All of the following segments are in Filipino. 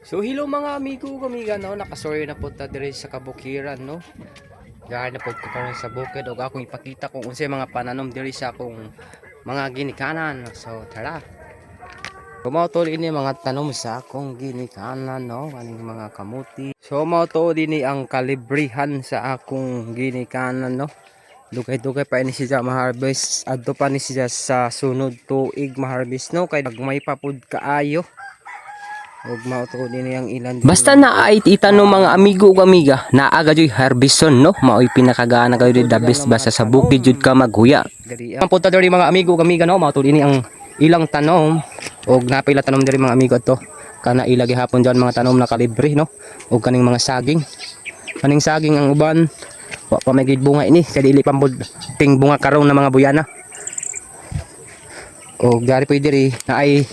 So hello mga amigo kamiga no, nakasorry na po ta diri sa kabukiran no. Gahar na po ko karon sa bukid ug akong ipakita kung unsay mga pananom diri sa akong mga ginikanan. So tara. Kumautol ini mga tanom sa akong ginikanan no, kaning mga kamuti. So mao to dinhi ang kalibrihan sa akong ginikanan no. Dugay-dugay pa ini siya ma-harvest. Adto pa ni siya sa sunod tuig ma-harvest no kay may papud kaayo. Ug mao to din yang ilan Basta na ay itanong mga amigo ug amiga na aga joy harbison no maoy pinakagana kayo the best basta sa bukid jud ka maghuya. Ang punta diri mga amigo ug amiga no mao to din ang ilang tanom ug napila tanom diri mga amigo to kana ilagi hapon diyan mga tanom na kalibre no ug kaning mga saging. Kaning saging ang uban wa pa may gid bunga ini kay dili pambod ting bunga karon na mga buyana. Ug dari pwede diri na ay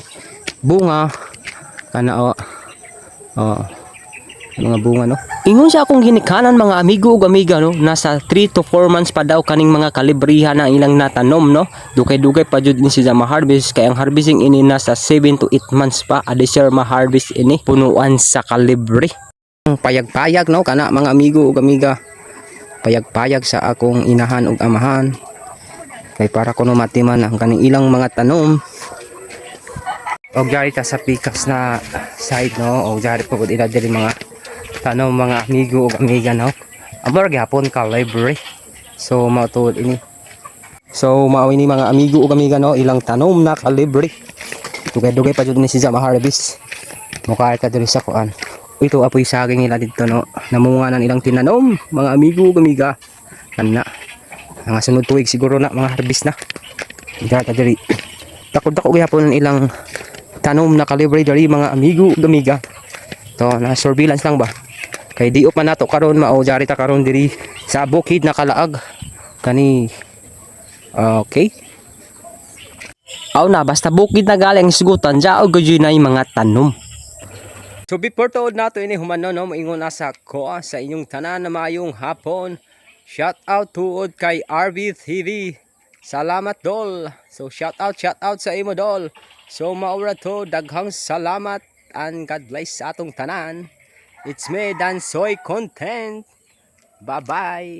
bunga kana mga bunga no. Ingon sa akong ginikanan mga amigo ug amiga no nasa 3 to 4 months pa daw kaning mga kalibrihan ang ilang natanom no. Dugay-dugay pa jud ni siya ma-harvest kay ang harvesting ini nasa 7 to 8 months pa adi sir ma-harvest ini punuan sa kalibre. Payag-payag no kana mga amigo ug amiga. Payag-payag sa akong inahan ug amahan. Kay para kuno matiman ang kaning ilang mga tanom. Og jari ta sa pikas na side no og jari pagod ila diri mga tanom mga amigo ug amiga no. Amor gyapon ka library. So mao tuod ini. So mao ini mga amigo ug amiga no ilang tanom na kalibre. Dugay-dugay pa jud ni siya ma-harvest. Mukha ta diri sa kuan. Ito apoy saging nila dito no. Namunga ng ilang tinanom mga amigo ug amiga. Kana mga sunod tuig siguro na mga harvest na. Dira ta diri. Takod-takod gyapon ilang tanom na kalibre dari mga amigo ug amiga. To na surveillance lang ba. Kay diop man nato karon mao jari ta karon diri sa bukid na kalaag. Kani okay. Aw na basta bukid na galing isgutan jao gyud nay mga tanom. So before tuod nato ini humano no moingon asa ko sa inyong tanan na maayong hapon. Shout out tuod kay RV TV. Salamat dol. So shout out sa imo dol. So maura to daghang salamat and God bless sa atong tanan. It's me Dan Soy Content. Bye bye.